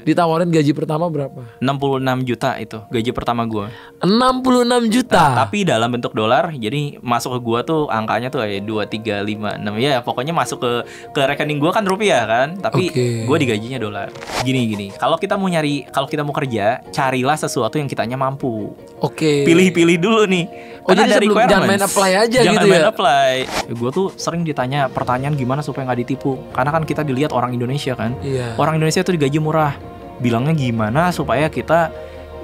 Ditawarin gaji pertama berapa? 66 juta itu gaji pertama gue. 66 juta. Tapi dalam bentuk dolar. Jadi masuk ke gue tuh angkanya tuh kayak 2, 3, 5, 6. Ya pokoknya masuk ke rekening gue kan rupiah kan. Tapi gue digajinya dolar. Gini. Kalau kita mau kerja, carilah sesuatu yang kitanya mampu. Pilih-pilih dulu nih. Jadi sebelum jangan main apply aja jangan gitu ya. Jangan main apply. Gue tuh sering ditanya pertanyaan gimana supaya nggak ditipu. Karena kan kita dilihat orang Indonesia kan. Orang Indonesia tuh digaji murah. Bilangnya gimana supaya kita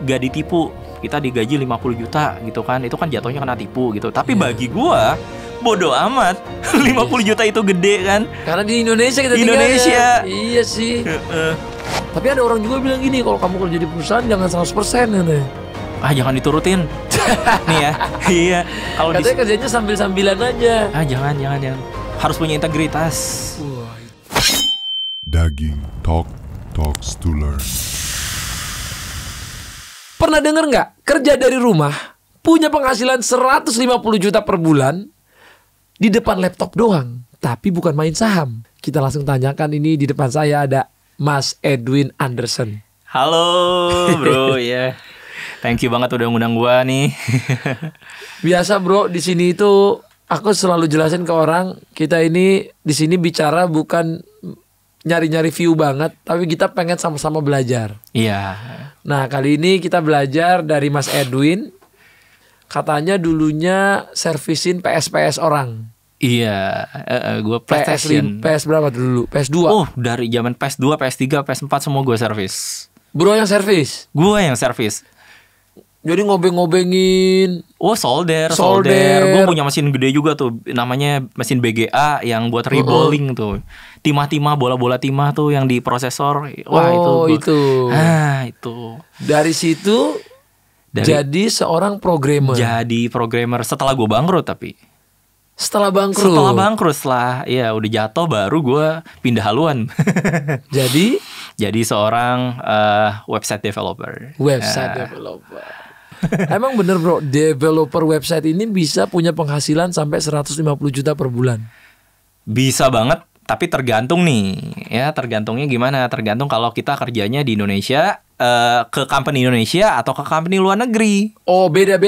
gak ditipu. Kita digaji 50 juta gitu kan. Itu kan jatuhnya kena tipu gitu. Tapi bagi gua bodoh amat. 50 juta itu gede kan. Karena di Indonesia kita tinggalnya. Iya sih. Tapi ada orang juga bilang gini, kalau kamu kerja di perusahaan jangan 100% katanya. Jangan diturutin. Nih ya. Iya. Kalau katanya kerjanya sambil-sambilan aja. Jangan. Harus punya integritas. Daging Talks to Learn. Pernah denger nggak? Kerja dari rumah, punya penghasilan 150 juta per bulan, di depan laptop doang, tapi bukan main saham. Kita langsung tanyakan ini. Di depan saya ada Mas Edwin Anderson. Halo bro, ya. Thank you banget udah ngundang gua nih. Biasa bro, di sini itu aku selalu jelasin ke orang, kita ini di sini bicara bukan nyari-nyari view banget, tapi kita pengen sama-sama belajar. Iya. Nah kali ini kita belajar dari Mas Edwin. Katanya dulunya servisin PS orang. Iya, gue PlayStation. PS berapa dulu? PS2? Dari zaman PS2, PS3, PS4 semua gue servis. Bro yang servis? Gue yang servis. Jadi ngobeng-ngobengin. Solder. Gue punya mesin gede juga tuh, namanya mesin BGA yang buat reballing tuh. Timah-timah, bola-bola timah tuh yang di prosesor. Itu. Dari situ jadi seorang programmer. Jadi programmer setelah gue bangkrut tapi. Setelah bangkrut ya udah jatuh baru gue pindah haluan. Jadi seorang website developer. Developer. Emang bener bro, developer website ini bisa punya penghasilan sampai 150 juta per bulan? Bisa banget, tapi tergantung nih. Ya tergantungnya gimana? Tergantung kalau kita kerjanya di Indonesia, ke company Indonesia atau ke company luar negeri. Beda.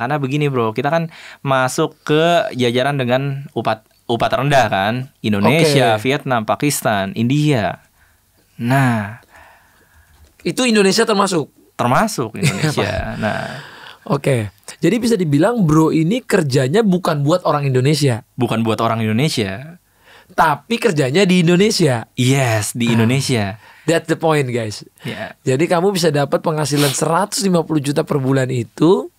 Karena begini bro, kita kan masuk ke jajaran dengan upah terendah kan. Indonesia, Vietnam, Pakistan, India. Nah, itu Indonesia termasuk Indonesia. Jadi bisa dibilang bro ini kerjanya bukan buat orang Indonesia. Bukan buat orang Indonesia, tapi kerjanya di Indonesia. Yes, di Indonesia. That's the point guys. Jadi kamu bisa dapat penghasilan 150 juta per bulan itu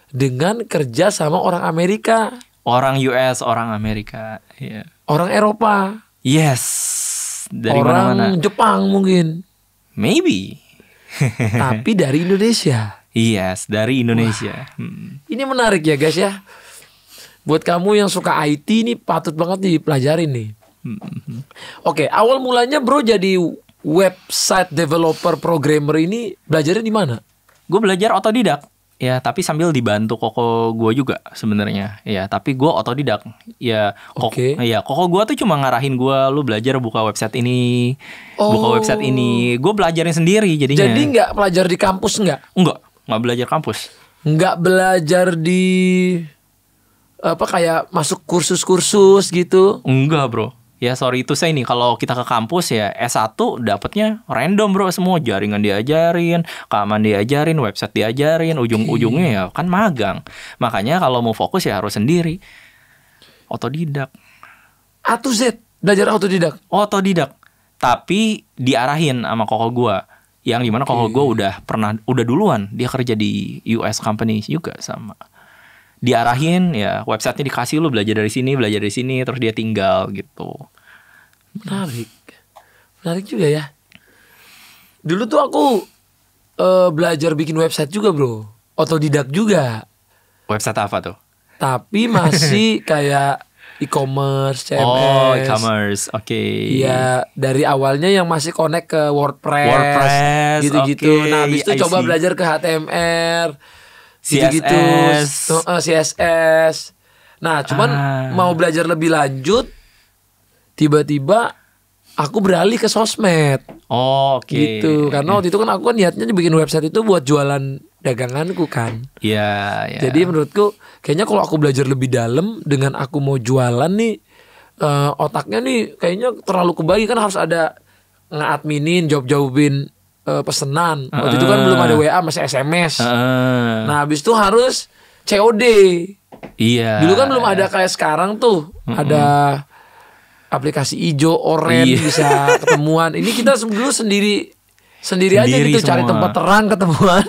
dengan kerja sama orang Amerika, orang US, orang Amerika, orang Eropa. Yes. Dari orang mana-mana. Jepang mungkin. Maybe. Tapi dari Indonesia. Yes, dari Indonesia. Ini menarik ya guys ya. Buat kamu yang suka IT ini patut banget dipelajarin nih. Awal mulanya bro jadi website developer programmer ini belajarnya di mana? Gue belajar otodidak. Ya, tapi sambil dibantu koko gue juga sebenarnya. Ya, tapi gue otodidak. Ya, koko gue tuh cuma ngarahin gue, lu belajar buka website ini, buka website ini. Gue belajarin sendiri jadinya. Jadi nggak belajar di kampus nggak? Nggak belajar kampus. Nggak belajar di kayak masuk kursus-kursus gitu? Enggak bro. Ya sorry itu saya nih, kalau kita ke kampus ya S1 dapetnya random bro, semua jaringan diajarin, keamanan diajarin, website diajarin, ujung-ujungnya ya kan magang. Makanya kalau mau fokus ya harus sendiri. Otodidak. A to Z, belajar otodidak. Tapi diarahin sama koko gua. Yang dimana koko gua udah duluan, dia kerja di US company juga sama. Diarahin ya, websitenya dikasih, lu belajar dari sini, terus dia tinggal gitu. Menarik juga ya. Dulu tuh aku belajar bikin website juga bro, otodidak juga. Website apa tuh? Tapi masih kayak e-commerce, CMS. E-commerce, Iya, dari awalnya yang masih connect ke WordPress gitu-gitu. Nah, habis itu coba belajar ke HTML. CSS. Nah cuman mau belajar lebih lanjut, tiba-tiba aku beralih ke sosmed. Oh, oke. Gitu. Karena waktu itu kan aku kan niatnya bikin website itu buat jualan daganganku kan. Iya, iya. Jadi menurutku kayaknya kalau aku belajar lebih dalam dengan aku mau jualan nih, otaknya nih kayaknya terlalu kebagi, kan harus ada nge-adminin, jawab-jawabin pesanan. Waktu itu kan belum ada WA, masih SMS. Nah habis itu harus COD. Iya. Dulu kan belum ada kayak sekarang tuh, ada aplikasi hijau, oranye, bisa ketemuan. Ini kita dulu sendiri aja gitu, semua. Cari tempat terang ketemuan.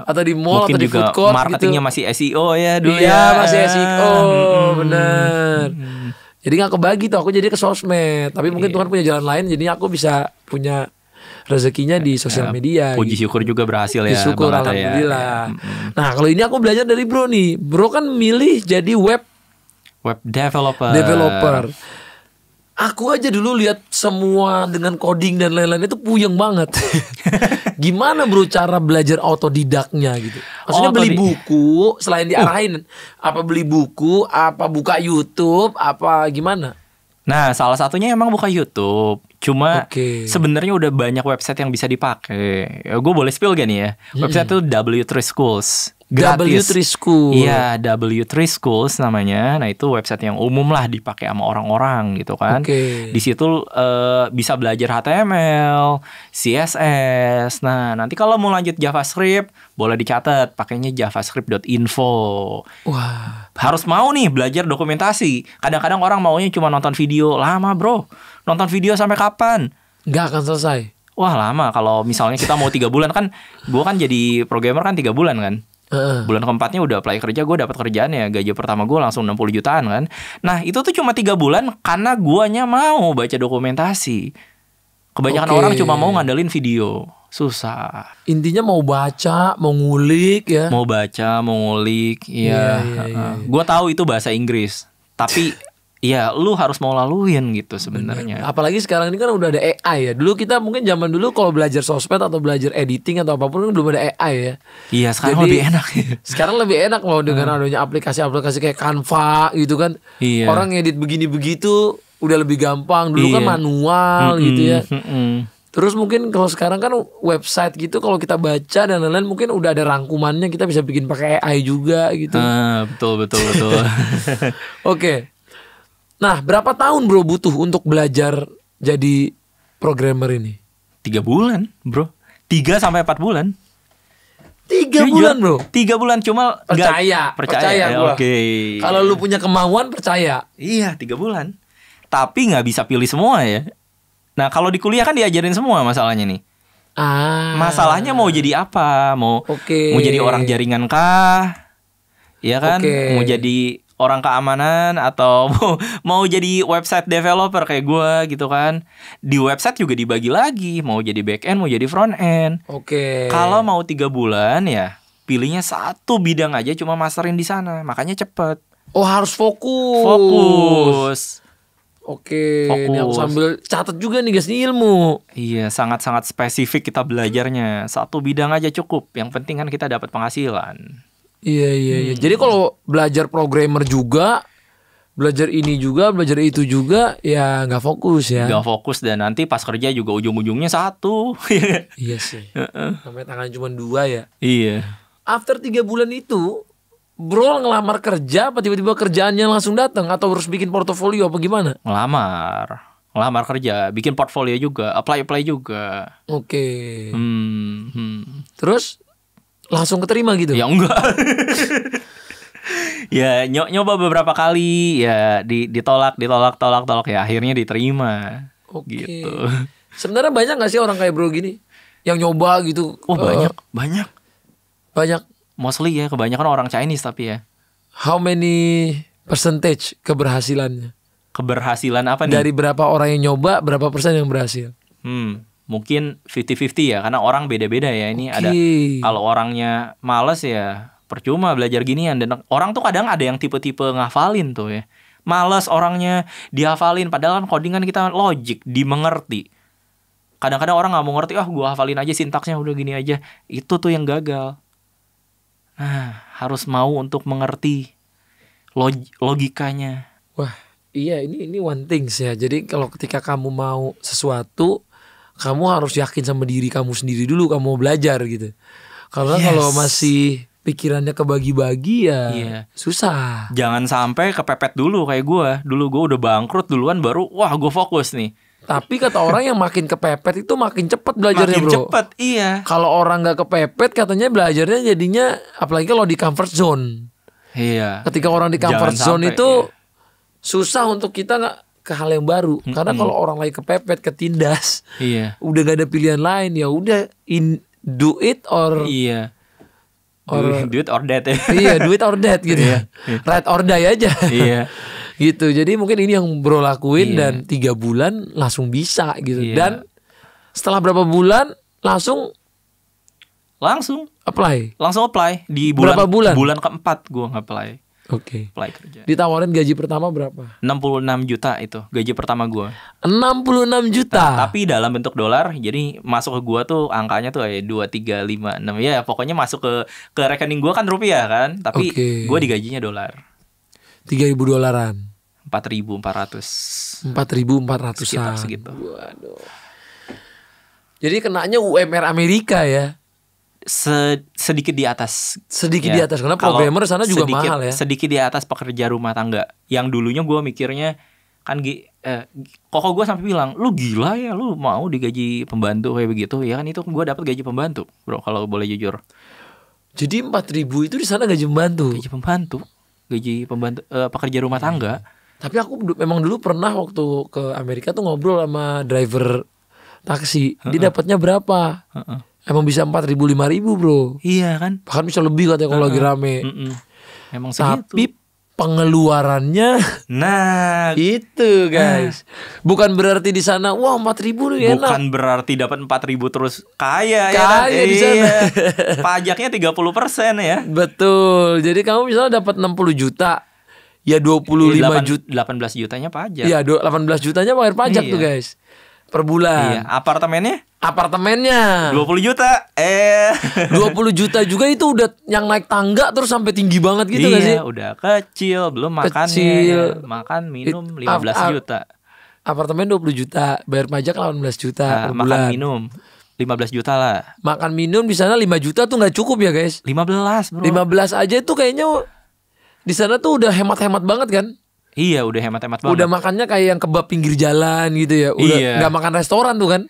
Atau di mall. Mungkin atau di food court. Marketingnya gitu. Masih SEO ya dulu. Iya, masih SEO. Bener. Jadi gak kebagi tuh, aku jadi ke sosmed. Tapi mungkin Tuhan punya jalan lain, jadinya aku bisa punya rezekinya di sosial media. Puji syukur juga berhasil ya. Syukur, alhamdulillah. Nah kalau ini aku belajar dari bro nih. Bro kan milih jadi web developer. Aku aja dulu lihat semua dengan coding dan lain-lain itu puyeng banget. Gimana bro cara belajar autodidaknya gitu? Maksudnya beli buku selain diarahin, apa beli buku, apa buka YouTube, apa gimana? Nah, salah satunya emang buka YouTube. Cuma sebenarnya udah banyak website yang bisa dipakai. Gue boleh spill gak nih ya? Website itu W3 Schools. Gratis. W3 School. Iya, W3 Schools namanya. Nah, itu website yang umum lah dipakai sama orang-orang gitu kan. Di situ bisa belajar HTML, CSS. Nah, nanti kalau mau lanjut JavaScript, boleh dicatat pakainya javascript.info. Wah, harus mau nih belajar dokumentasi. Kadang-kadang orang maunya cuma nonton video. Lama, bro. Nonton video sampai kapan? Nggak akan selesai. Wah, lama. Kalau misalnya kita mau 3 bulan kan, gue kan jadi programmer kan 3 bulan kan. Bulan keempatnya udah apply kerja, gue dapat kerjaannya, gaji pertama gue langsung 60 jutaan kan. Nah itu tuh cuma 3 bulan karena guanya mau baca dokumentasi. Kebanyakan orang cuma mau ngandelin video. Susah. Intinya mau baca, mau ngulik ya. Mau baca, mau ngulik. Iya. Gue tahu itu bahasa Inggris, tapi ya lu harus mau laluin gitu sebenarnya. Apalagi sekarang ini kan udah ada AI ya. Dulu kita mungkin zaman dulu kalau belajar sosmed atau belajar editing atau apapun kan belum ada AI ya. Iya, sekarang lebih enak. Sekarang lebih enak loh dengan adanya aplikasi-aplikasi kayak Canva gitu kan. Orang ngedit begini begitu udah lebih gampang. Dulu kan manual gitu ya. Terus mungkin kalau sekarang kan website gitu kalau kita baca dan lain-lain mungkin udah ada rangkumannya, kita bisa bikin pakai AI juga gitu. Betul. Oke. Nah, berapa tahun bro butuh untuk belajar jadi programmer ini? 3 bulan bro. 3-4 bulan. 3 bulan bro? 3 bulan cuma Percaya gua. Kalau lu punya kemauan percaya. Iya 3 bulan. Tapi gak bisa pilih semua ya. Nah kalau di kuliah kan diajarin semua masalahnya nih. Masalahnya mau jadi apa? Mau jadi orang jaringan kah? Iya kan? Mau jadi orang keamanan atau mau jadi website developer kayak gue gitu kan. Di website juga dibagi lagi, mau jadi back end, mau jadi front end. Kalau mau 3 bulan ya pilihnya satu bidang aja, cuma masterin di sana, makanya cepet. Harus fokus. Fokus. Ini aku sambil catat juga nih guys, ini ilmu. Iya, sangat-sangat spesifik kita belajarnya. Satu bidang aja cukup. Yang penting kan kita dapat penghasilan. Iya. Jadi kalau belajar programmer juga, belajar ini juga, belajar itu juga, ya nggak fokus ya. Nggak fokus dan nanti pas kerja juga ujung-ujungnya satu. Iya sih. Namanya tangan cuma 2 ya. Iya. After 3 bulan itu, bro ngelamar kerja, apa tiba-tiba kerjaannya langsung datang atau harus bikin portofolio apa gimana? Ngelamar kerja, bikin portfolio juga, apply juga. Terus langsung keterima gitu? Ya enggak. Ya nyoba beberapa kali ya ditolak ya akhirnya diterima. Gitu. Sebenarnya banyak gak sih orang kayak bro gini yang nyoba gitu? Banyak. Mostly ya kebanyakan orang Chinese tapi ya. How many percentage keberhasilannya? Keberhasilan apa nih? Dari berapa orang yang nyoba, berapa persen yang berhasil? Mungkin 50-50 ya, karena orang beda-beda ya. Ini ada kalau orangnya males ya percuma belajar ginian. Dan orang tuh kadang ada yang tipe-tipe ngafalin tuh ya. Males orangnya dihafalin, padahal kan coding kan kita logic, dimengerti. Kadang-kadang orang gak mau ngerti, gue hafalin aja sintaksnya udah gini aja. Itu tuh yang gagal. Nah, harus mau untuk mengerti logikanya. Wah, Iya, ini one things ya. Jadi kalau ketika kamu mau sesuatu, kamu harus yakin sama diri kamu sendiri dulu kamu mau belajar gitu. Karena kalau masih pikirannya kebagi-bagi ya susah. Jangan sampai kepepet dulu kayak gue. Dulu gue udah bangkrut duluan baru wah gue fokus nih. Tapi kata orang yang makin kepepet itu makin cepat belajarnya, makin bro. Cepet, iya. Kalau orang nggak kepepet katanya belajarnya jadinya apalagi kalau di comfort zone. Iya. Ketika orang di comfort zone itu susah untuk kita nggak ke hal yang baru. Karena kalau orang lagi kepepet, ketindas, udah gak ada pilihan lain, ya udah do it or do it or that ya. Iya, do it or that gitu ya. Ride or die aja. Iya. Gitu. Jadi mungkin ini yang bro lakuin dan 3 bulan langsung bisa gitu. Dan setelah berapa bulan langsung apply. Langsung apply di bulan berapa bulan? Bulan keempat gue nge-apply. Oke. Apply kerja. Ditawarin gaji pertama berapa? 66 juta itu gaji pertama gue. 66 juta. Tapi dalam bentuk dolar. Jadi masuk ke gue tuh angkanya tuh 2, 3, 5, 6. Ya pokoknya masuk ke rekening gue kan rupiah kan. Tapi gue digajinya dolar. 3.000 dolaran. 4.400. 4.400 sekitar segitu. Waduh. Jadi kenanya UMR Amerika ya. Sedikit di atas. Sedikit di atas karena programmer sana juga mahal ya. Sedikit di atas pekerja rumah tangga. Yang dulunya gue mikirnya kan koko gue sampai bilang, "Lu gila ya, lu mau digaji pembantu kayak begitu?" Ya kan itu gue dapat gaji pembantu, bro, kalau boleh jujur. Jadi 4.000 itu di sana gaji pembantu. Gaji pembantu pekerja rumah tangga. Tapi aku memang dulu pernah waktu ke Amerika tuh ngobrol sama driver taksi. Dia dapatnya berapa? Emang bisa 4.000 5.000 bro. Iya kan. Bahkan bisa lebih katanya kalau lagi rame. Emang segitu. Tapi pengeluarannya itu guys. Bukan berarti di sana wah 4.000 nih enak. Bukan berarti dapat 4.000 terus kaya ya di sana. Pajaknya 30% ya. Betul. Jadi kamu misalnya dapat 60 juta, ya 25 juta. 18 jutanya pajak. Iya, 18 jutanya bayar pajak tuh guys. Per bulan. Iya, apartemennya 20 juta. 20 juta juga itu udah yang naik tangga terus sampai tinggi banget gitu gak sih? Iya, udah kecil, belum makannya. Ya. Makan, minum 15 juta. Apartemen 20 juta, bayar pajak 18 juta per bulan. Makan minum 15 juta lah. Makan minum di sana 5 juta tuh nggak cukup ya guys? 15 bro. 15 aja tuh kayaknya di sana tuh udah hemat-hemat banget kan? Iya, udah hemat-hemat banget. Udah makannya kayak yang kebab pinggir jalan gitu ya. Udah nggak makan restoran tuh kan?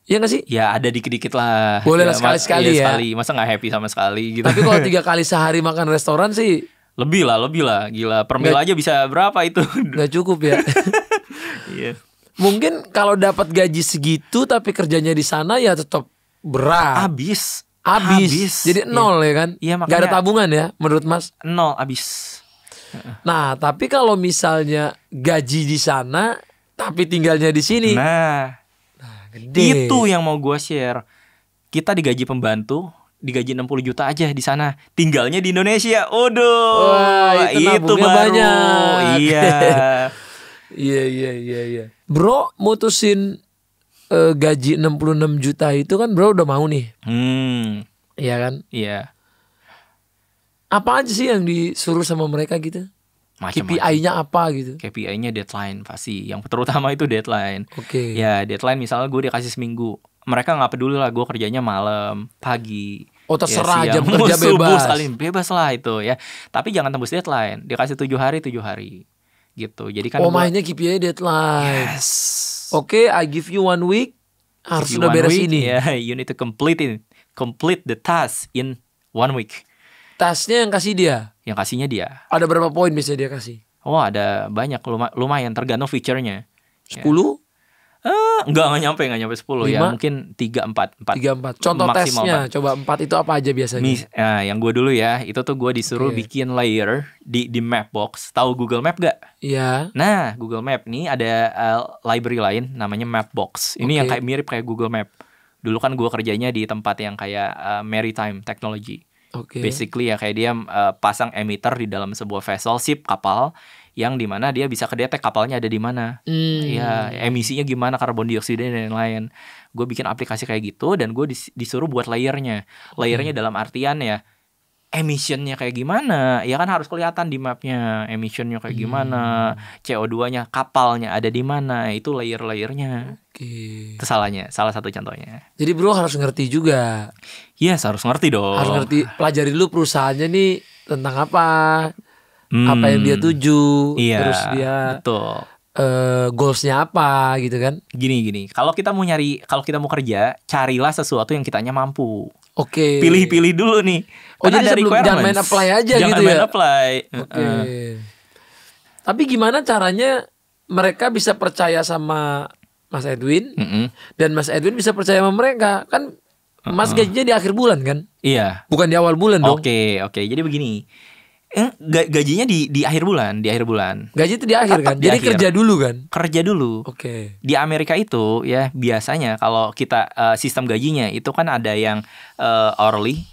Iya gak sih? Ya ada dikit-dikit lah. Boleh lah sekali-sekali ya. Sekali. Masa gak happy sama sekali gitu. Tapi kalau 3 kali sehari makan restoran sih Lebih lah. Gila, per mil aja bisa berapa itu? Gak cukup ya. Iya. Mungkin kalau dapat gaji segitu tapi kerjanya di sana ya tetap berat. Habis. Jadi nol ya kan? Iya, makanya gak ada tabungan ya menurut Mas? Nol, habis. Nah, tapi kalau misalnya gaji di sana tapi tinggalnya di sini. Nah, gede. Itu yang mau gue share. Kita digaji pembantu, digaji 60 juta aja di sana. Tinggalnya di Indonesia. Wah, itu baru banyak. Iya. Iya. Bro, mutusin gaji 66 juta itu kan bro udah mau nih. Iya kan? Iya. Apa aja sih yang disuruh sama mereka gitu? KPI-nya apa gitu? KPI-nya deadline pasti. Yang terutama itu deadline. Oke. Ya deadline misalnya gue dikasih seminggu. Mereka gak peduli lah gue kerjanya malam, pagi. Oh terserah ya, jam kerja bebas. Bebas lah itu ya. Tapi jangan tembus deadline. Dikasih 7 hari gitu. Jadi kan mainnya KPI deadline. Yes. Oke, I give you 1 week. Harus sudah beres ini. Ya, you need to complete the task in 1 week. Tasnya yang kasih dia? Yang kasihnya dia. Ada berapa poin biasanya dia kasih? Oh ada banyak, lumayan tergantung feature-nya. 10? Enggak nyampe 10 5? Ya mungkin 3-4. Contoh tesnya, coba 4 itu apa aja biasanya? Yang gue dulu ya, itu tuh gue disuruh bikin layer di Mapbox. Tahu Google Map gak? Iya. Nah Google Map nih ada library lain namanya Mapbox. Ini yang mirip kayak Google Map. Dulu kan gue kerjanya di tempat yang kayak maritime technology. Basically ya kayak dia pasang emitter di dalam sebuah vessel ship kapal yang dimana dia bisa kedetek kapalnya ada di mana, ya emisinya gimana, karbon dioksida dan lain-lain. Gue bikin aplikasi kayak gitu dan gue disuruh buat layernya dalam artian ya emissionnya kayak gimana, ya kan harus kelihatan di mapnya emissionnya kayak gimana, CO2-nya, kapalnya ada di mana, itu layer-layernya. Itu salah satu contohnya. Jadi bro harus ngerti juga. Yes, harus ngerti dong. Harus ngerti, pelajari dulu perusahaannya nih tentang apa yang dia tuju, iya, terus dia betul. Goalsnya apa gitu kan? Gini, kalau kita mau kerja, carilah sesuatu yang kitanya mampu. Oke. Pilih-pilih dulu nih. Jadi jangan main apply aja gitu ya. Jangan main apply. Oke. Tapi gimana caranya mereka bisa percaya sama Mas Edwin dan Mas Edwin bisa percaya sama mereka? Kan Mas gajinya di akhir bulan kan? Iya. Bukan di awal bulan dong. Oke. Jadi begini. Gajinya di akhir bulan. Gaji itu di akhir kan? Jadi akhir. kerja dulu kan? Kerja dulu. Oke. Di Amerika itu ya biasanya kalau kita sistem gajinya itu kan ada yang hourly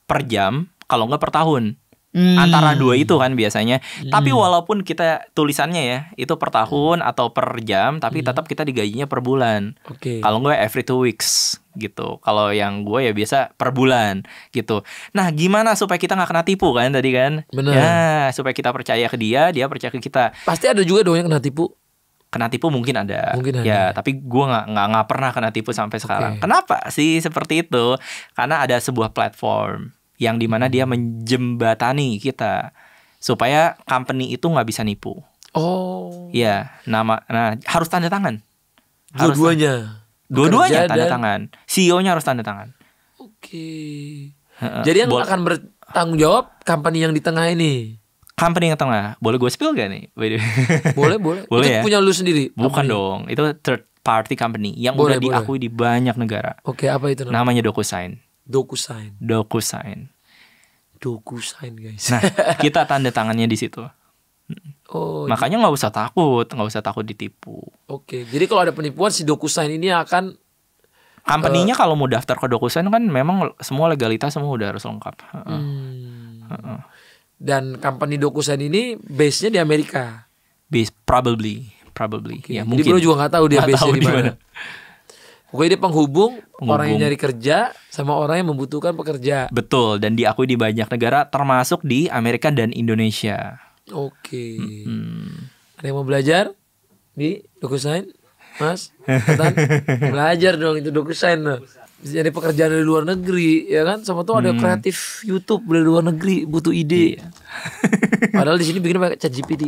per jam, kalau nggak per tahun. Antara dua itu kan biasanya. Tapi walaupun kita tulisannya ya itu per tahun atau per jam, tapi tetap kita digajinya per bulan. Kalau nggak every 2 weeks gitu. Kalau yang gue ya biasa per bulan gitu. Nah gimana supaya kita nggak kena tipu kan tadi kan? Bener. Ya supaya kita percaya ke dia percaya ke kita. Pasti ada juga dong yang kena tipu. Kena tipu mungkin ada. Ya, tapi gue nggak pernah kena tipu sampai sekarang. Kenapa sih seperti itu? Karena ada sebuah platform yang dimana dia menjembatani kita supaya company itu nggak bisa nipu. Ya, harus tanda tangan. Dua-duanya tanda tangan. CEO-nya harus tanda tangan. Jadi yang akan bertanggung jawab company yang di tengah ini. Company yang tengah. Boleh gue spill gak nih? Boleh. Boleh itu ya? punya lu sendiri? Bukan dong. Itu third party company yang udah diakui di banyak negara. Apa itu namanya? DocuSign. DocuSign guys. Nah, kita tanda tangannya di situ. Makanya nggak usah takut ditipu. Jadi kalau ada penipuan si DocuSign ini akan company-nya kalau mau daftar ke DocuSign kan memang semua legalitas semua udah harus lengkap. Dan company DocuSign ini base-nya di Amerika. Probably. Ya, Jadi bro juga nggak tahu dia base-nya di mana. Pokoknya dia penghubung orang yang nyari kerja sama orang yang membutuhkan pekerja. Betul, dan diakui di banyak negara termasuk di Amerika dan Indonesia. Ada yang mau belajar di DocuSign? Mas, belajar dong itu DocuSign. Bisa jadi pekerjaan dari luar negeri, ya kan? Sama tuh ada kreatif YouTube dari luar negeri butuh ide. Padahal di sini bikin pakai ChatGPT.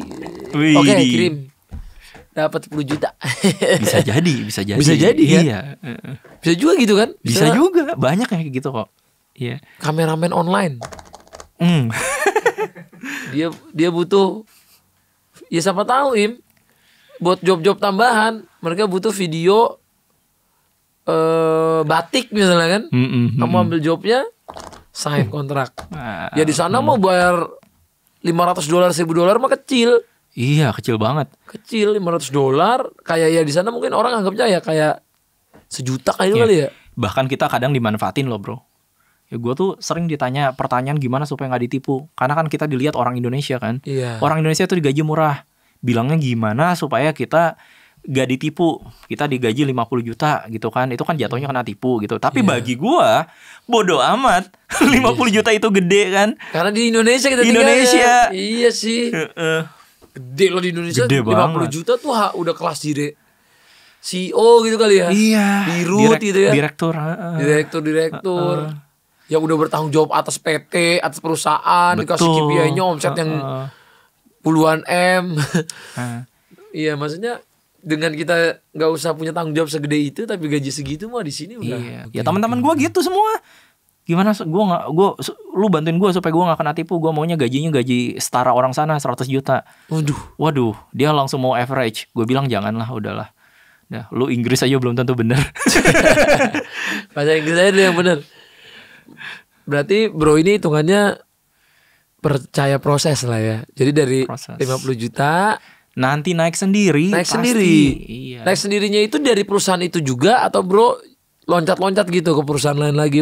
Kirim. Dapat 10 juta. Bisa jadi kan? Iya. Bisa juga gitu kan? Bisa juga, banyak yang kayak gitu kok. Iya. Kameramen online. Dia butuh, ya siapa tahu buat job-job tambahan. Mereka butuh video batik misalnya kan. Kamu ambil jobnya, sign kontrak. Ya di sana mau bayar $500, $1,000 mah kecil. Iya, kecil banget. $500. Kayak ya di sana mungkin orang anggapnya ya kayak $1 kali ya. Bahkan kita kadang dimanfaatin loh bro. Ya gue tuh sering ditanya pertanyaan gimana supaya nggak ditipu. Karena kan kita dilihat orang Indonesia kan. Orang Indonesia tuh digaji murah. Bilangnya gimana supaya kita gak ditipu. Kita digaji 50 juta gitu kan. Itu kan jatuhnya kena tipu gitu. Tapi bagi gue bodoh amat. 50 juta itu gede kan. Karena di Indonesia kita tinggalnya. Iya sih. Gede loh di Indonesia. Gede 50 banget. juta tuh udah kelas CEO gitu kali ya. Iya. Dirut gitu ya. Direktur. Yang udah bertanggung jawab atas PT, atas perusahaan. Dikasih KPI-nya omset yang puluhan M. Iya, maksudnya dengan kita nggak usah punya tanggung jawab segede itu, tapi gaji segitu mah di sini udah. Ya teman-teman gue gitu semua. Gimana lu bantuin gue supaya gue gak kena tipu. Gue maunya gajinya gaji setara orang sana 100 juta. Waduh, dia langsung mau average. Gue bilang janganlah, udahlah. Nah, lu Inggris aja belum tentu bener. Bahasa Inggris aja dulu yang bener. Berarti bro ini hitungannya percaya proses lah ya. Jadi dari 50 juta nanti naik sendiri. Iya. Naik sendirinya itu dari perusahaan itu juga atau bro loncat-loncat gitu ke perusahaan lain lagi?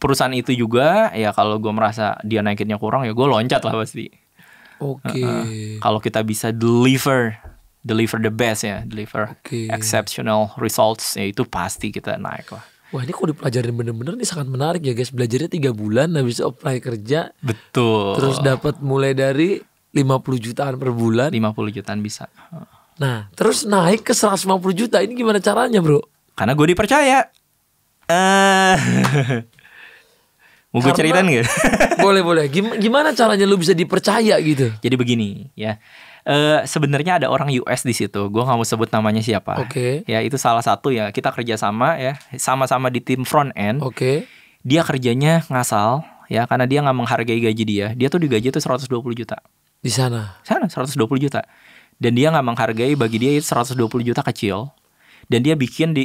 Perusahaan itu juga ya, kalau gue merasa dia naikinnya kurang ya gue loncat lah pasti. Kalau kita bisa deliver the best ya, exceptional results ya, itu pasti kita naik lah. Wah ini kok dipelajarin bener-bener nih sangat menarik ya guys. Belajarnya 3 bulan habis itu apply kerja. Betul. Terus dapat mulai dari 50 jutaan per bulan. 50 jutaan bisa. Nah terus naik ke 150 juta. Ini gimana caranya bro? Karena gue dipercaya. Mau gue ceritain gak? Boleh. Gimana caranya lu bisa dipercaya gitu? Jadi begini ya. Sebenarnya ada orang US di situ. Gue nggak mau sebut namanya siapa. Oke. Ya itu salah satu ya. Kita kerja sama ya. Sama-sama di tim front end. Oke. Dia kerjanya ngasal ya. Karena dia nggak menghargai gaji dia. Dia tuh digaji tuh 120 juta. Di sana 120 juta. Dan dia nggak menghargai, bagi dia itu 120 juta kecil. Dan dia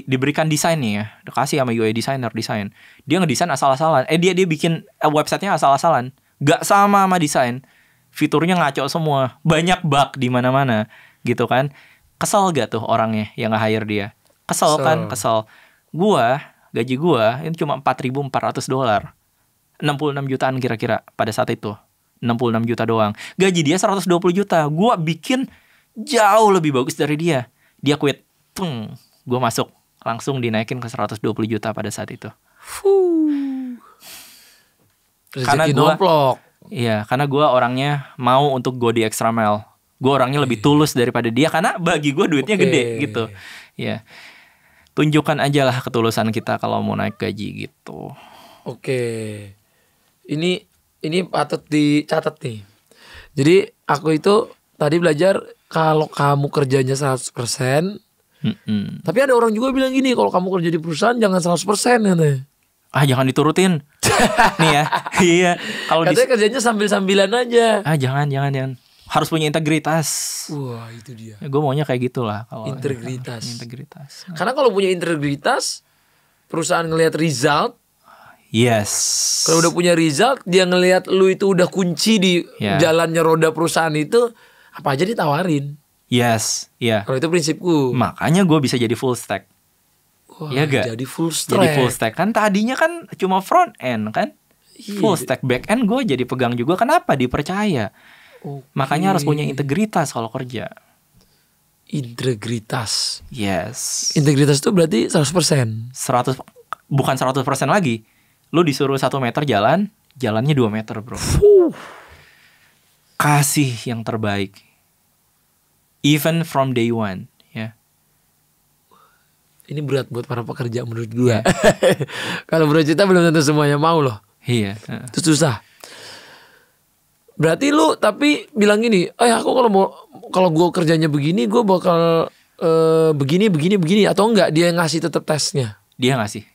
diberikan desain nih ya. Dikasih sama UI designer desain. Dia ngedesain asal-asalan. Dia bikin websitenya asal-asalan. Gak sama desain. Fiturnya ngaco semua, banyak bug di mana-mana, gitu kan? Kesel gak tuh orangnya yang nge-hire dia? Kesel kan? Kesel. Gaji gua itu cuma $4.400, 66 jutaan kira-kira pada saat itu, 66 juta doang. Gaji dia 120 juta. Gua bikin jauh lebih bagus dari dia. Dia quit, gua masuk, langsung dinaikin ke 120 juta pada saat itu. Karena gua iya, karena gue orangnya mau untuk go di extra mile. Gue orangnya lebih tulus daripada dia, karena bagi gue duitnya gede gitu. Ya, tunjukkan aja lah ketulusan kita kalau mau naik gaji gitu. Oke, ini patut dicatat nih. Jadi aku itu tadi belajar kalau kamu kerjanya 100%. Tapi ada orang juga bilang gini, kalau kamu kerja di perusahaan jangan 100% katanya. Jangan diturutin. Nih ya. Iya. Kalau katanya kerjanya sambil-sambilan aja. Jangan. Harus punya integritas. Wah, itu dia. Gue maunya kayak gitulah kalau integritas. Karena kalau punya integritas, perusahaan ngelihat result. Yes. Kalau udah punya result, dia ngelihat lu itu udah kunci di jalannya roda perusahaan itu, apa aja ditawarin. Yes, iya. Kalau itu prinsipku. Makanya gue bisa jadi full stack. Wah, ya gak? Jadi full stack kan tadinya kan cuma front end kan. Full stack back end gue jadi pegang juga. Kenapa? Dipercaya. Makanya harus punya integritas kalau kerja. Integritas. Yes. Integritas itu berarti 100%. Bukan 100% lagi. Lu disuruh 1 meter jalannya 2 meter bro. Kasih yang terbaik. Even from day one. Ini berat buat para pekerja menurut gue. Kalau Bro Cita belum tentu semuanya mau loh. Iya. Itu susah. Berarti lu tapi bilang gini, aku kalau gue kerjanya begini, gue bakal begini atau enggak? Dia ngasih tetap tesnya. Dia ngasih.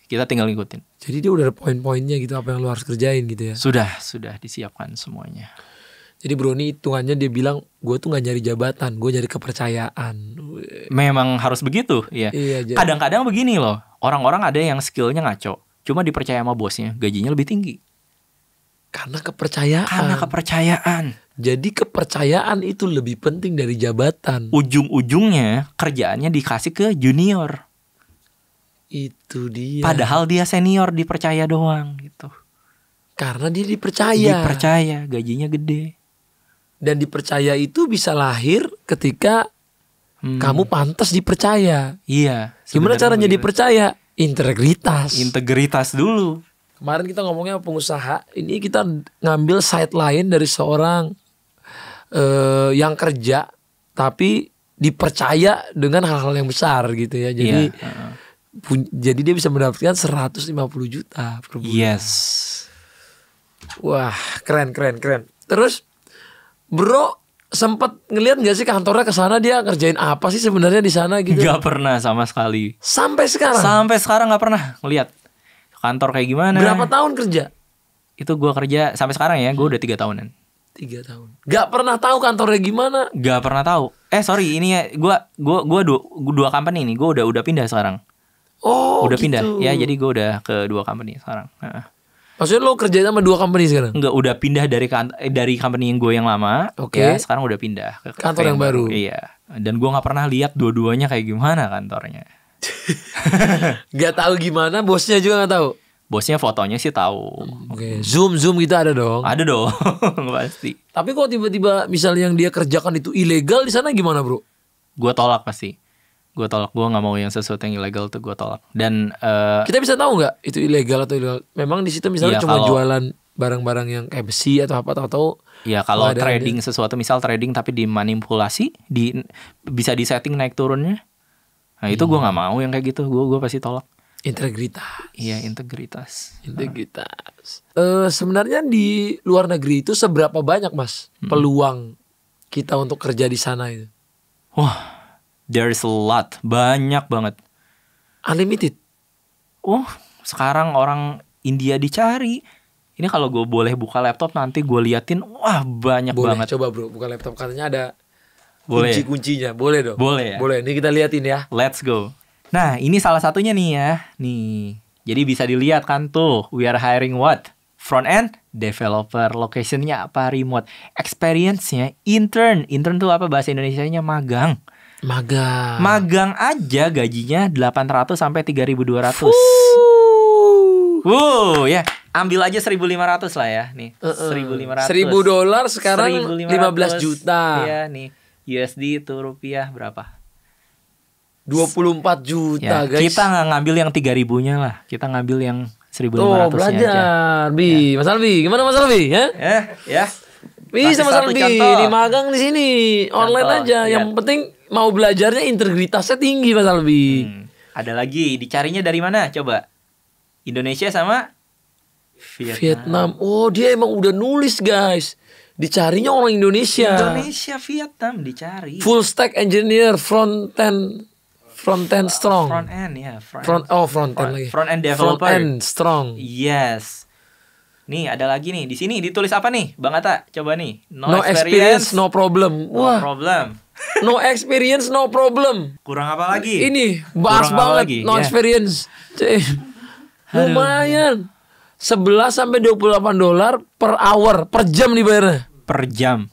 Kita tinggal ngikutin. Jadi dia udah ada poin-poinnya gitu apa yang lu harus kerjain gitu ya. Sudah disiapkan semuanya. Jadi bro ini hitungannya dia bilang gue tuh gak nyari jabatan, gue nyari kepercayaan. Memang harus begitu ya. Iya, kadang-kadang begini loh, orang-orang ada yang skillnya ngaco, cuma dipercaya sama bosnya, gajinya lebih tinggi. Karena kepercayaan. Jadi kepercayaan itu lebih penting dari jabatan. Ujung-ujungnya kerjaannya dikasih ke junior. Itu dia. Padahal dia senior, dipercaya doang gitu. Karena dia dipercaya, gajinya gede. Dan dipercaya itu bisa lahir ketika kamu pantas dipercaya. Iya. Gimana caranya dipercaya? Integritas dulu. Kemarin kita ngomongnya pengusaha. Ini kita ngambil side lain dari seorang yang kerja tapi dipercaya dengan hal-hal yang besar gitu ya. Jadi jadi dia bisa mendapatkan 150 juta per bulan. Yes. Wah, keren. Terus Bro sempat ngelihat nggak sih kantornya ke sana, dia kerjain apa sih sebenarnya di sana gitu? Gak pernah sama sekali. Sampai sekarang nggak pernah ngelihat kantor kayak gimana. Berapa tahun kerja? Itu gue kerja sampai sekarang ya, gue udah 3 tahunan. 3 tahun. Gak pernah tahu kantornya gimana? Gak pernah tahu. Sorry, ini ya gue dua company ini, gue udah pindah sekarang. Oh, udah gitu. Pindah. Ya jadi gue udah ke 2 company sekarang. Maksudnya lo kerja sama 2 company sekarang? Enggak, udah pindah dari company yang gue yang lama. Oke. Ya, sekarang udah pindah ke kantor yang baru. Iya. Dan gue nggak pernah lihat dua-duanya kayak gimana kantornya. Gak tahu gimana, bosnya juga nggak tahu. Bosnya fotonya sih tahu. Oke. Zoom gitu ada dong. Ada dong, pasti. Tapi kok tiba-tiba misalnya yang dia kerjakan itu ilegal di sana gimana bro? Gue tolak pasti. Gue tolak, gue nggak mau yang sesuatu yang ilegal tuh gue tolak. Dan kita bisa tahu nggak itu ilegal atau ilegal? Memang di situ misalnya Iya, cuma kalau- jualan barang-barang yang kayak besi atau apa atau ya kalau ada- trading sesuatu, misal trading tapi dimanipulasi, bisa disetting naik turunnya. Nah itu gue nggak mau yang kayak gitu. Gue pasti tolak. integritas. Iya, integritas. Integritas. Sebenarnya di luar negeri itu seberapa banyak Mas peluang kita untuk kerja di sana itu? Wah, there's a lot, banyak banget. Unlimited. Sekarang orang India dicari. Ini kalau gue boleh buka laptop nanti gue liatin, wah banyak Boleh, banget. coba bro buka laptop, katanya ada Boleh. kunci-kuncinya. Boleh dong. Boleh ya? Boleh. Ini kita liatin ya. Let's go. Nah, ini salah satunya nih ya. Nih. Jadi bisa dilihat kan tuh, we are hiring what? Front end developer, locationnya apa? Remote. Experience-nya intern. Intern tuh apa bahasa Indonesianya? Magang. Magang aja gajinya 800 sampai 3.200. Wow, ya. Ambil aja 1.500 lah ya, nih. 1.500. $1.000 sekarang 15 juta. Iya, nih. USD itu rupiah berapa? 24 juta Ya, guys. kita nggak ngambil yang 3.000-nya lah. Kita ngambil yang 1.500-nya Tuh aja. belajar Bi. Mas Albi, gimana Mas Albi? Ya. Bisa Kasih Mas satu Albi, contoh. ini magang di sini online aja. lihat. Yang penting mau belajarnya integritasnya tinggi Mas Albi. Ada lagi, dicarinya dari mana? Coba. Indonesia sama Vietnam. Oh, dia emang udah nulis guys. Dicarinya orang Indonesia. Indonesia, Vietnam dicari. Full stack engineer, front end strong. Front end ya. Front end lagi. Front end developer. Front end strong. Yes. Nih ada lagi nih. Di sini ditulis apa nih, Bang Atta? Coba nih. No experience, no problem. No Wah, problem. no experience, no problem. Kurang apa lagi? Ini bahas Kurang apa banget. lagi? No Ya. experience. Lumayan. 11 sampai $28 per hour, per jam dibayarnya. Per jam.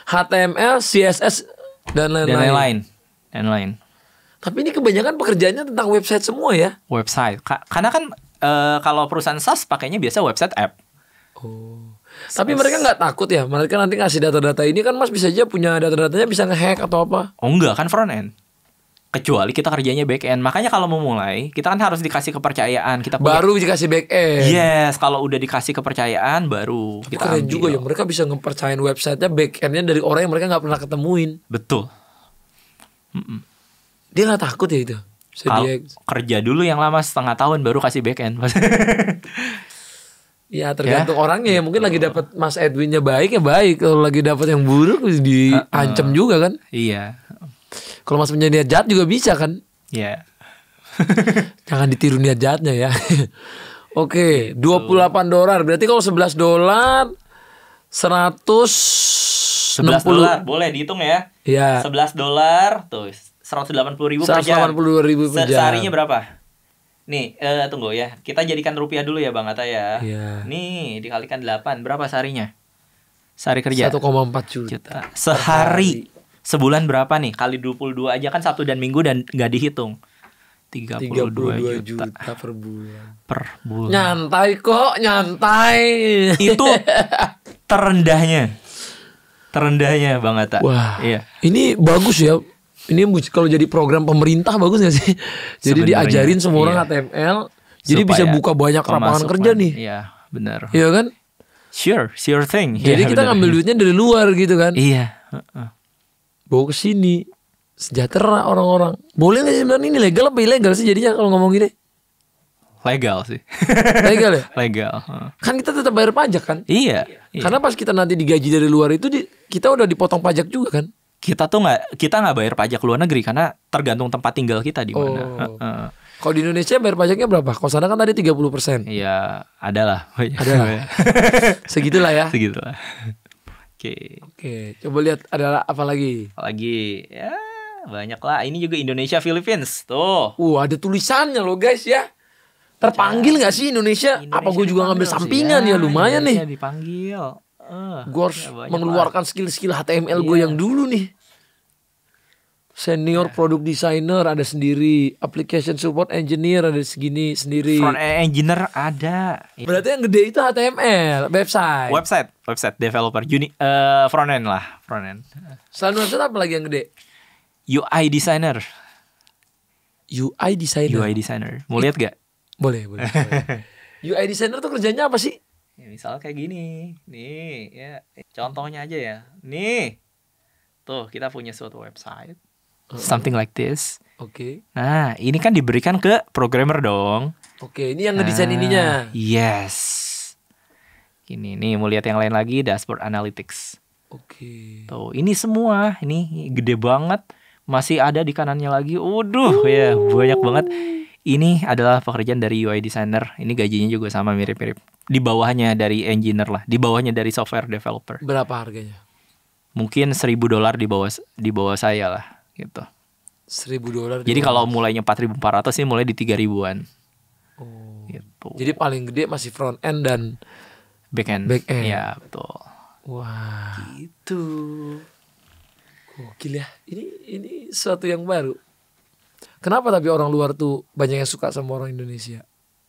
HTML, CSS dan lain-lain. Dan lain. Tapi ini kebanyakan pekerjaannya tentang website semua ya. Website. Karena kan kalau perusahaan SaaS pakainya biasa website app. Tapi mereka nggak takut ya. Mereka nanti ngasih data-data ini kan Mas bisa aja punya data-datanya bisa ngehack atau apa. Oh enggak, kan front end. Kecuali kita kerjanya back end. Makanya kalau mau mulai, kita kan harus dikasih kepercayaan. Kita punya- Baru dikasih back end. Yes, kalau udah dikasih kepercayaan baru Tapi kita keren ambil. juga ya, mereka bisa ngepercayain websitenya back endnya dari orang yang mereka nggak pernah ketemuin. Betul. Dia nggak takut ya itu. Bisa Kalau dia- kerja dulu yang lama setengah tahun baru kasih back end. Ya tergantung orangnya ya. Mungkin lagi dapat Mas Edwinnya baik ya baik. Kalau lagi dapat yang buruk diancam juga kan. Iya. Kalau Mas punya niat jahat juga bisa kan. Iya. Jangan ditiru niat jahatnya ya. Oke, $28. Berarti kalau $11 $11 boleh dihitung ya. Ya. $11 tuh 180.000 per jam. 180.000 per jam. Seharinya berapa? Nih, tunggu ya. Kita jadikan rupiah dulu ya Bang Atta ya. Iya. Nih, dikalikan 8, berapa seharinya? Sehari kerja 1,4 juta. sehari. Sebulan berapa nih? Kali 22 aja kan Sabtu dan Minggu dan nggak dihitung. 32 juta per bulan. per bulan. Nyantai kok, nyantai. Itu terendahnya. Terendahnya Bang Atta. Wah. Iya. Ini bagus ya. Ini kalau jadi program pemerintah bagus gak sih? Jadi Sebenarnya, diajarin semua orang iya. HTML. Jadi bisa Supaya buka banyak lapangan pemasukan. kerja nih. Iya, benar. Iya kan? Sure thing. Jadi Iya, kita benar. ngambil duitnya dari luar gitu kan. Iya. Bawa ke sini. Sejahtera orang-orang. Boleh gak sih sebenarnya ini legal apa ilegal sih jadinya kalau ngomong gini? Legal sih. Legal ya? Legal. Kan kita tetap bayar pajak kan? Iya. Karena pas kita nanti digaji dari luar itu kita udah dipotong pajak juga kan? Kita nggak bayar pajak luar negeri karena tergantung tempat tinggal kita di mana. Kalau di Indonesia bayar pajaknya berapa? Kalau sana kan tadi 30%. Iya, adalah. Adalah. Segitulah ya. Segitulah. Oke, coba lihat ada apa lagi? Lagi ya banyak lah. Ini juga Indonesia Philippines tuh. Ada tulisannya loh guys ya. Terpanggil nggak sih Indonesia? Apa gue juga ngambil dipanggil sih, sampingan ya lumayan Indonesia nih. dipanggil. Gue harus ya banyak mengeluarkan skill-skill HTML gue Iya. yang dulu nih. Senior product designer ada sendiri, application support engineer ada segini sendiri. Front end engineer ada. Berarti yang gede itu HTML, website. Website developer, front end lah, front end. Selain website apa lagi yang gede? UI designer. UI designer. UI designer. Mau lihat gak? Boleh. UI designer tuh kerjanya apa sih? Ya, misalnya kayak gini. Nih, ya. Contohnya aja ya. Nih. Tuh, kita punya suatu website. Something like this. Oke. Nah, ini kan diberikan ke programmer dong. Oke, ini yang ngedesain ininya. Yes. Ini nih, mau lihat yang lain lagi, dashboard analytics. Oke. Tuh, ini semua, ini gede banget. Masih ada di kanannya lagi. Waduh, ya banyak banget. Ini adalah pekerjaan dari UI designer. Ini gajinya juga sama mirip-mirip. Di bawahnya dari engineer lah. Di bawahnya dari software developer. Berapa harganya? Mungkin $1,000 di bawah saya lah, gitu. $1,000. Jadi kalau mulainya 4.400 sih mulai di 3.000-an. Oh. Gitu. Jadi paling gede masih front end dan back end. Ya, betul. Wah. Gitu. Gokil ya. Ini sesuatu yang baru. Kenapa tapi orang luar tuh banyak yang suka sama orang Indonesia?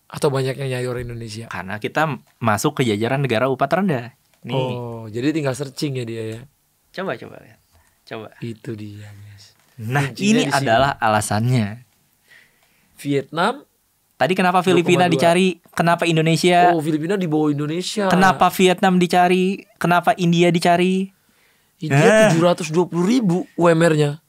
Atau banyak yang nyari orang Indonesia? Karena kita masuk ke jajaran negara upah terendah. Nih. Oh, jadi tinggal searching ya dia ya. Coba lihat. Coba. Itu dia, guys. Nah, kuncinya ini adalah alasannya. Vietnam. Tadi kenapa Filipina 2,2. dicari? Kenapa Indonesia? Oh, Filipina di bawah Indonesia. Kenapa Vietnam dicari? Kenapa India dicari? India 720.000 UMR-nya.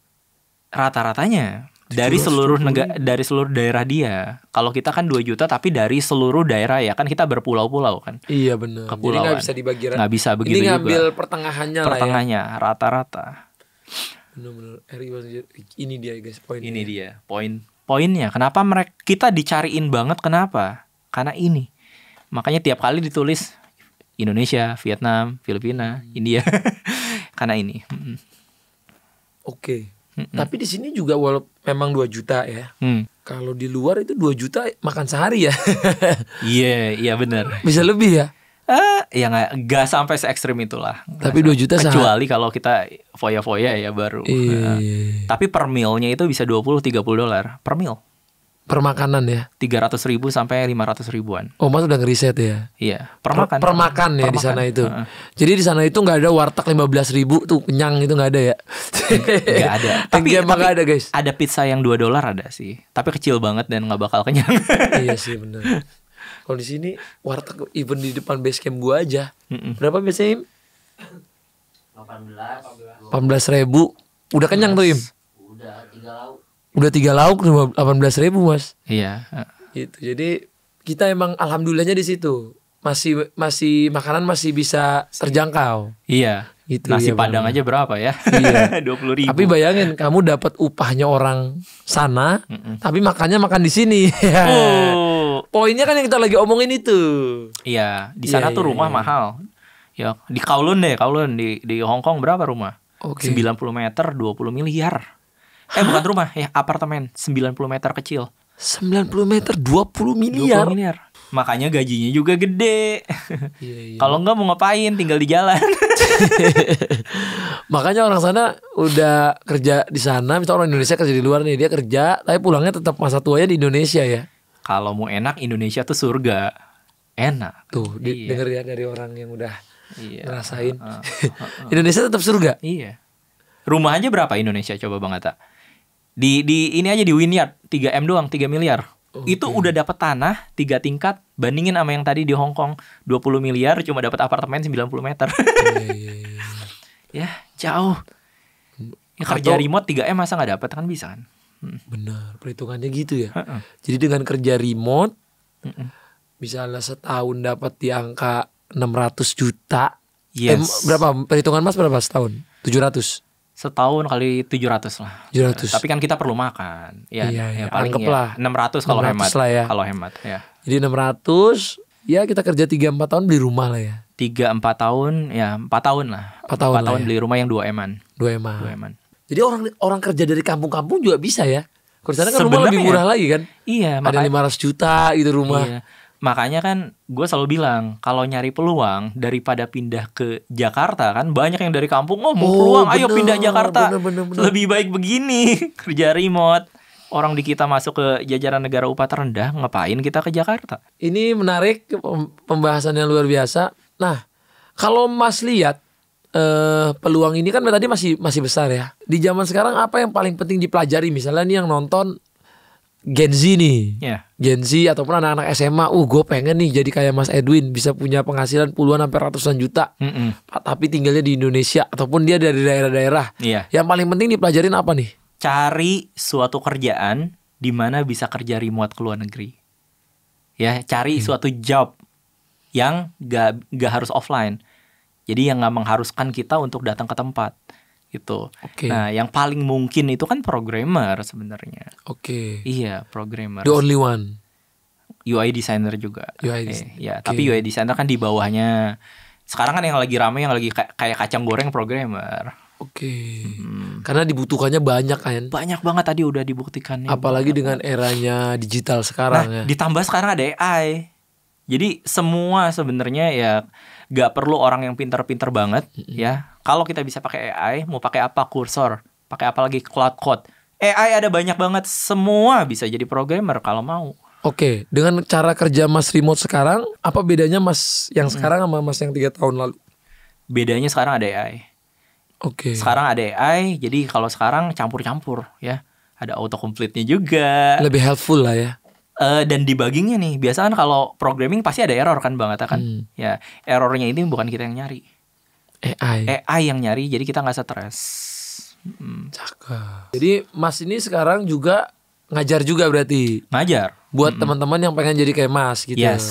Rata-ratanya dari seluruh dari seluruh daerah dia. Kalau kita kan 2 juta tapi dari seluruh daerah ya, kan kita berpulau-pulau kan. Iya benar. Jadi nggak bisa dibagi. Nggak bisa begitu juga. Ini ngambil juga. pertengahannya lah ya. Pertengahnya rata-rata. Benar-benar. Ini dia guys poinnya. Ini dia poinnya. Kenapa kita dicariin banget? Kenapa? Karena ini. Makanya tiap kali ditulis Indonesia, Vietnam, Filipina, India. Karena ini. Oke. Tapi di sini juga memang 2 juta ya. Kalau di luar itu 2 juta makan sehari ya. Iya benar. Bisa lebih ya. Ya nggak sampai se ekstrim itulah. Tapi 2 juta kecuali kalau kita foya-foya ya baru. Tapi per mealnya itu bisa $20-30 per meal. Per makanan ya. 300.000 sampai 500.000-an. Oh, Mas udah ngeriset ya. Iya, per makan. Per makan ya di sana itu. Jadi di sana itu nggak ada warteg 15.000 tuh kenyang, itu nggak ada ya. Nggak ada. Tapi nggak ada guys. Ada pizza yang $2 ada sih. Tapi kecil banget dan nggak bakal kenyang. Iya sih benar. Kalau di sini warteg even di depan base camp gua aja. Berapa biasanya Im? 18.000. Udah kenyang tuh Im? Udah 3 lauk 18.000 Mas. Iya. Gitu. Jadi kita emang alhamdulillahnya di situ masih makanan masih bisa terjangkau. Iya. Gitu, nasi ya, padang aja berapa ya? Iya. 20.000. Tapi bayangin kamu dapat upahnya orang sana, tapi makannya makan di sini. Poinnya kan yang kita lagi omongin itu. Iya. Di sana tuh rumah mahal. Ya di Kowloon di Hong Kong berapa rumah? 90 meter 20 miliar. Bukan rumah ya, apartemen 90 meter kecil. 90 meter 20 miliar. 20 miliar. Makanya gajinya juga gede. Iya. Kalau enggak mau ngapain, tinggal di jalan. Makanya orang sana udah kerja di sana, misalnya orang Indonesia kerja di luar nih, dia kerja tapi pulangnya tetap masa tuanya di Indonesia ya. Kalau mau enak, Indonesia tuh surga. Enak. Tuh, denger ya dari orang yang udah ngerasain. Indonesia tetap surga. Iya. Rumah aja berapa Indonesia coba Bang Atta? Di ini aja di Wynyard 3M doang, 3 miliar. Itu udah dapat tanah 3 tingkat, bandingin sama yang tadi di Hong Kong 20 miliar cuma dapat apartemen 90 meter. Ya, jauh. Ya, kerja remote 3M masa nggak dapat kan bisa kan? Benar, perhitungannya gitu ya. Jadi dengan kerja remote misalnya setahun dapat di angka 600 juta. Yes. Berapa perhitungan Mas berapa setahun? 700. Setahun kali 700 lah. 700. Tapi kan kita perlu makan. Ya, iya. paling Anggaplah 600 kalau hemat. Lah ya. Kalau hemat ya. Jadi 600, ya kita kerja 3-4 tahun beli rumah lah ya. 3-4 tahun, ya 4 tahun lah. 4 tahun beli rumah yang 2M-an. 2M-an. Jadi orang kerja dari kampung-kampung juga bisa ya. Kalau di sana kan rumah Sebenarnya lebih murah lagi kan. Iya. Ada 500 juta gitu rumah. Iya. Makanya kan gue selalu bilang kalau nyari peluang daripada pindah ke Jakarta, kan banyak yang dari kampung mau peluang, ayo pindah Jakarta. Bener. Lebih baik begini, kerja remote. Orang di kita masuk ke jajaran negara upah terendah, ngapain kita ke Jakarta? Ini menarik, pembahasan yang luar biasa. Nah, kalau Mas lihat peluang ini kan tadi masih besar ya. Di zaman sekarang apa yang paling penting dipelajari? Misalnya nih yang nonton Gen Z nih, Ya. Gen Z ataupun anak-anak SMA, gue pengen nih jadi kayak Mas Edwin, bisa punya penghasilan puluhan sampai ratusan juta, tapi tinggalnya di Indonesia ataupun dia dari daerah-daerah. Iya. Yang paling penting dipelajarin apa nih? Cari suatu kerjaan di mana bisa kerja remote ke luar negeri. Ya, cari suatu job yang gak harus offline. Jadi yang gak mengharuskan kita untuk datang ke tempat gitu. Nah, yang paling mungkin itu kan programmer sebenarnya. Iya, programmer. The only one. UI designer juga. UI tapi UI designer kan di bawahnya. Sekarang kan yang lagi rame, yang lagi kayak kacang goreng programmer. Karena dibutuhkannya banyak kan. Banyak banget tadi udah dibuktikan. Apalagi dengan eranya digital sekarang. Ditambah sekarang ada AI. Jadi semua sebenarnya ya gak perlu orang yang pintar-pintar banget ya. Kalau kita bisa pakai AI, mau pakai apa, kursor, pakai apa lagi, cloud code. AI ada banyak banget, semua bisa jadi programmer kalau mau. Dengan cara kerja Mas remote sekarang, apa bedanya Mas yang sekarang sama Mas yang 3 tahun lalu? Bedanya sekarang ada AI. Sekarang ada AI, jadi kalau sekarang campur-campur ya. Ada autocomplete-nya juga. Lebih helpful lah ya. Dan debuggingnya nih, biasanya kan kalau programming pasti ada error kan Bang Atta kan. Ya, errornya ini bukan kita yang nyari. AI yang nyari, jadi kita gak stres. Cakep. Jadi Mas ini sekarang juga ngajar juga berarti? Ngajar. Buat teman-teman yang pengen jadi kayak Mas gitu. Yes.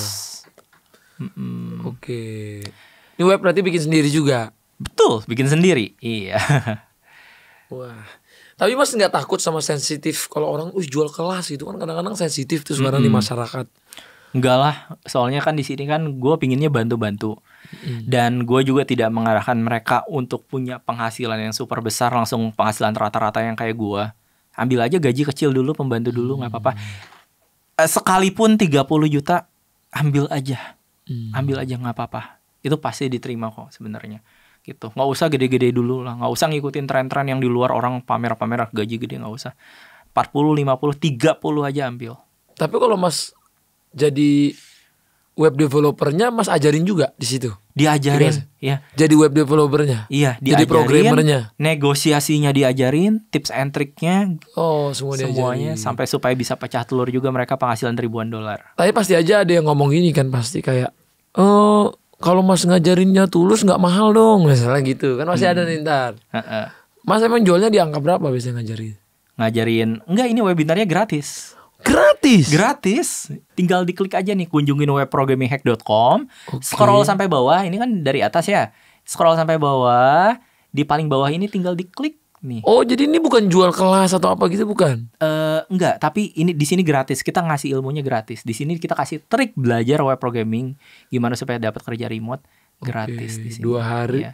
Ini web berarti bikin sendiri juga? Betul, bikin sendiri. Iya. Wah. Tapi Mas nggak takut sama sensitif kalau orang jual kelas gitu kan, kadang-kadang sensitif tuh sekarang di masyarakat. Enggak lah, soalnya kan di sini kan gue pinginnya bantu-bantu. Dan gue juga tidak mengarahkan mereka untuk punya penghasilan yang super besar, langsung penghasilan rata-rata yang kayak gue. Ambil aja gaji kecil dulu, pembantu dulu, gak apa-apa. Sekalipun 30 juta, ambil aja. Ambil aja gak apa-apa. Itu pasti diterima kok sebenarnya. Gitu. Nggak usah gede-gede dulu lah, nggak usah ngikutin tren-tren yang di luar orang pamer-pamer gaji gede, nggak usah. 40, 50, 30 aja ambil. Tapi kalau Mas jadi web developernya, Mas ajarin juga di situ? Diajarin, ya. Jadi web developernya? Iya, diajarin. Jadi programmernya? Negosiasinya diajarin, tips and triknya. Semuanya sampai supaya bisa pecah telur juga mereka penghasilan ribuan dolar. Tapi pasti aja ada yang ngomong gini kan, pasti kayak kalau Mas ngajarinnya tulus nggak mahal dong, misalnya gitu kan, masih ada nih ntar. Mas emang jualnya di angka berapa biasanya ngajarin? Enggak, ini webinarnya gratis. Gratis. Tinggal diklik aja nih, kunjungin webprogramminghack.com. Scroll sampai bawah, ini kan dari atas ya. Scroll sampai bawah, di paling bawah ini tinggal diklik nih. Jadi ini bukan jual kelas atau apa gitu, bukan? Enggak, tapi ini di sini gratis. Kita ngasih ilmunya gratis. Di sini kita kasih trik belajar web programming, gimana supaya dapat kerja remote gratis di sini. 2 hari. Ya.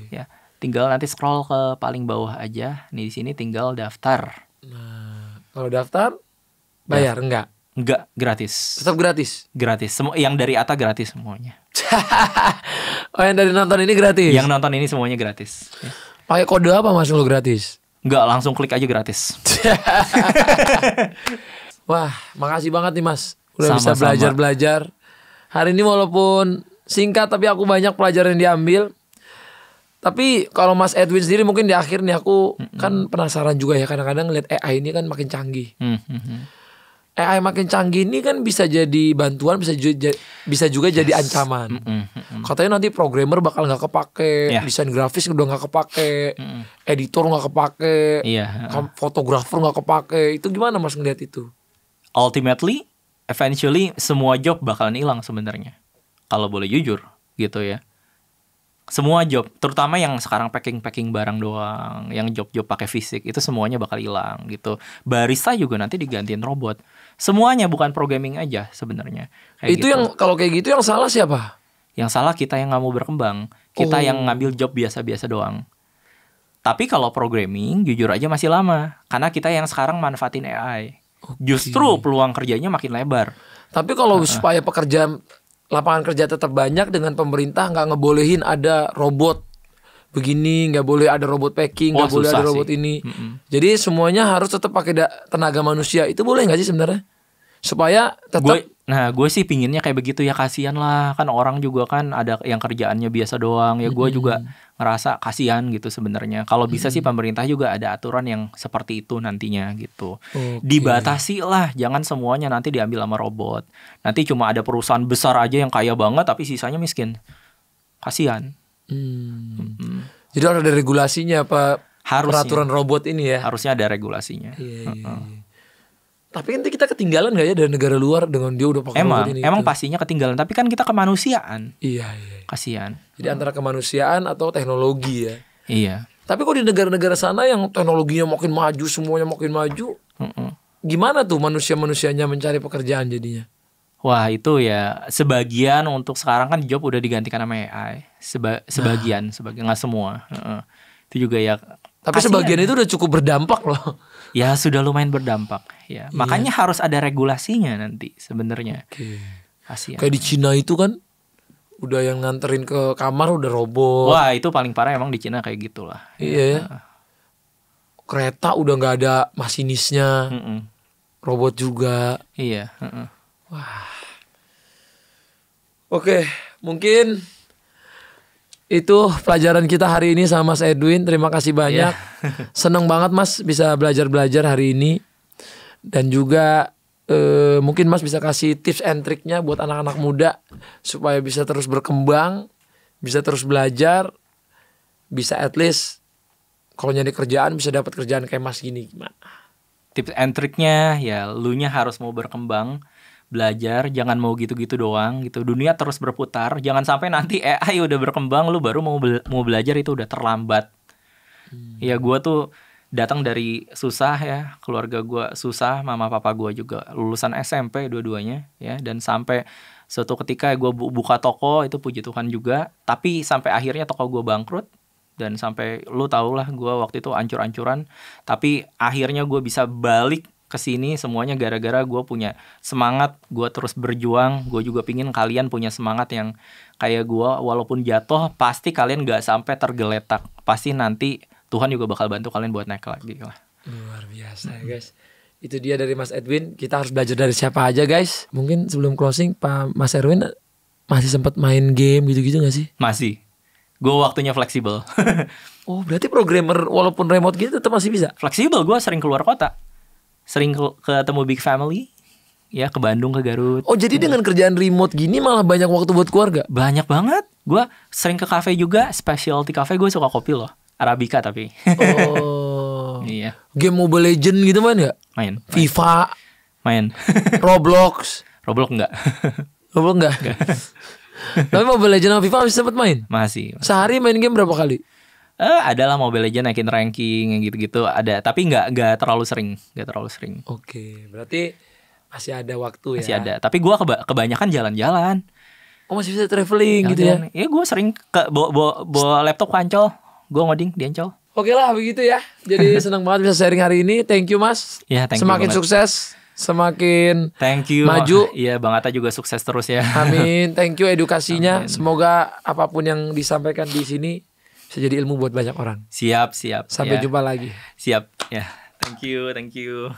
Ya. Tinggal nanti scroll ke paling bawah aja. Nih di sini tinggal daftar. Nah, kalau daftar bayar enggak? Enggak, gratis. Tetap gratis. Gratis. Semua yang dari Atta gratis semuanya. Yang dari nonton ini gratis. Yang nonton ini semuanya gratis. Ya. Pakai kode apa Mas lo gratis? Enggak, langsung klik aja gratis. Wah, makasih banget nih Mas. Udah Sama-sama. bisa belajar. Hari ini walaupun singkat tapi aku banyak pelajaran yang diambil. Tapi kalau Mas Edwin sendiri mungkin di akhir nih aku kan penasaran juga ya, kadang-kadang ngeliat AI ini kan makin canggih. AI makin canggih ini kan bisa jadi bantuan, bisa juga jadi ancaman. Katanya nanti programmer bakal nggak kepake, desain grafis udah nggak kepake, editor nggak kepake, fotografer nggak kepake. Itu gimana Mas ngeliat itu? Ultimately, eventually semua job bakalan hilang sebenarnya. Kalau boleh jujur, gitu ya. Semua job, terutama yang sekarang packing barang doang, yang job-job pakai fisik, itu semuanya bakal hilang gitu. Barista juga nanti digantiin robot. Semuanya, bukan programming aja sebenarnya. Itu gitu. Yang kalau kayak gitu yang salah siapa? Yang salah kita yang nggak mau berkembang, kita yang ngambil job biasa-biasa doang. Tapi kalau programming, jujur aja masih lama, karena kita yang sekarang manfaatin AI. Justru peluang kerjanya makin lebar. Tapi kalau supaya lapangan kerja tetap banyak, dengan pemerintah nggak ngebolehin ada robot begini, nggak boleh ada robot packing, nggak boleh ada robot ini. Jadi semuanya harus tetap pakai tenaga manusia. Itu boleh nggak sih sebenarnya? Supaya tetap Nah, gue sih pinginnya kayak begitu ya, kasihan lah. Kan orang juga kan ada yang kerjaannya biasa doang. Ya gue juga ngerasa kasihan gitu sebenarnya. Kalau bisa sih pemerintah juga ada aturan yang seperti itu nantinya gitu. Dibatasi lah, jangan semuanya nanti diambil sama robot. Nanti cuma ada perusahaan besar aja yang kaya banget tapi sisanya miskin. Kasihan. Jadi harus ada regulasinya apa? Harusnya. Peraturan robot ini ya. Harusnya ada regulasinya. Iya. Tapi nanti kita ketinggalan gak ya dari negara luar dengan dia udah pakai robot ini? Emang pastinya ketinggalan. Tapi kan kita kemanusiaan. Iya. Kasihan. Jadi antara kemanusiaan atau teknologi ya. Iya. Tapi kok di negara-negara sana yang teknologinya makin maju, semuanya makin maju, gimana tuh manusia-manusianya mencari pekerjaan jadinya? Wah, itu ya sebagian untuk sekarang kan job udah digantikan sama AI. Sebagian nggak semua. Itu juga ya. Tapi sebagian itu udah cukup berdampak loh. Ya sudah lumayan berdampak ya. Makanya harus ada regulasinya nanti sebenarnya. Kasihan. Kayak di Cina itu kan udah yang nganterin ke kamar udah robot. Wah, itu paling parah emang di Cina kayak gitulah. Iya ya. Kereta udah nggak ada masinisnya. Robot juga. Iya. Wah. Oke, mungkin itu pelajaran kita hari ini sama Mas Edwin. Terima kasih banyak. Seneng banget Mas bisa belajar-belajar hari ini. Dan juga mungkin Mas bisa kasih tips and triknya buat anak-anak muda supaya bisa terus berkembang, bisa terus belajar, bisa at least kalau nyari kerjaan bisa dapat kerjaan kayak Mas gini. Gimana? Tips and triknya ya lunya harus mau berkembang, belajar, jangan mau gitu-gitu doang gitu. Dunia terus berputar, jangan sampai nanti AI udah berkembang lu baru mau belajar itu udah terlambat. Ya gue tuh datang dari susah ya, keluarga gue susah, mama papa gue juga lulusan SMP dua-duanya ya, dan sampai suatu ketika gue buka toko itu puji Tuhan juga, tapi sampai akhirnya toko gue bangkrut. Dan sampai lu tau lah gue waktu itu ancur-ancuran, tapi akhirnya gue bisa balik ke sini semuanya gara-gara gue punya semangat, gue terus berjuang. Gue juga pingin kalian punya semangat yang kayak gue, walaupun jatuh pasti kalian gak sampai tergeletak, pasti nanti Tuhan juga bakal bantu kalian buat naik lagi lah. Luar biasa guys. Itu dia dari Mas Edwin. Kita harus belajar dari siapa aja guys. Mungkin sebelum closing Pak Mas Erwin masih sempat main game gitu-gitu gak sih? Masih. Gue waktunya fleksibel. Oh berarti programmer walaupun remote gitu tetap masih bisa? Fleksibel, gue sering keluar kota. Sering ketemu big family. Ya ke Bandung, ke Garut. Oh jadi dengan kerjaan remote gini malah banyak waktu buat keluarga? Banyak banget. Gue sering ke cafe juga. Specialty cafe, gue suka kopi loh. Arabica tapi. Oh. Iya. Game Mobile Legend gitu main gak? Main. FIFA. Main. Roblox. Roblox enggak. Roblox enggak? Tapi Mobile Legend sama FIFA masih sempat main? Masih. Sehari main game berapa kali? Adalah Mobile Legend naikin ranking gitu-gitu ada, tapi nggak terlalu sering, Oke, berarti masih ada waktu ya. Masih ada, tapi gue kebanyakan jalan-jalan. Oh masih bisa traveling gitu ya? Ya gue sering bawa laptop ke Ancol, gue ngoding di Ancol. Oke lah begitu ya. Jadi senang banget bisa sharing hari ini. Thank you Mas. Ya, thank you semakin banget. Sukses, semakin thank you. Maju. Iya, Bang Atta juga sukses terus ya. Amin. Thank you edukasinya. Amin. Semoga apapun yang disampaikan di sini bisa jadi ilmu buat banyak orang. Siap. Sampai ya. jumpa lagi. Siap. Ya. Thank you.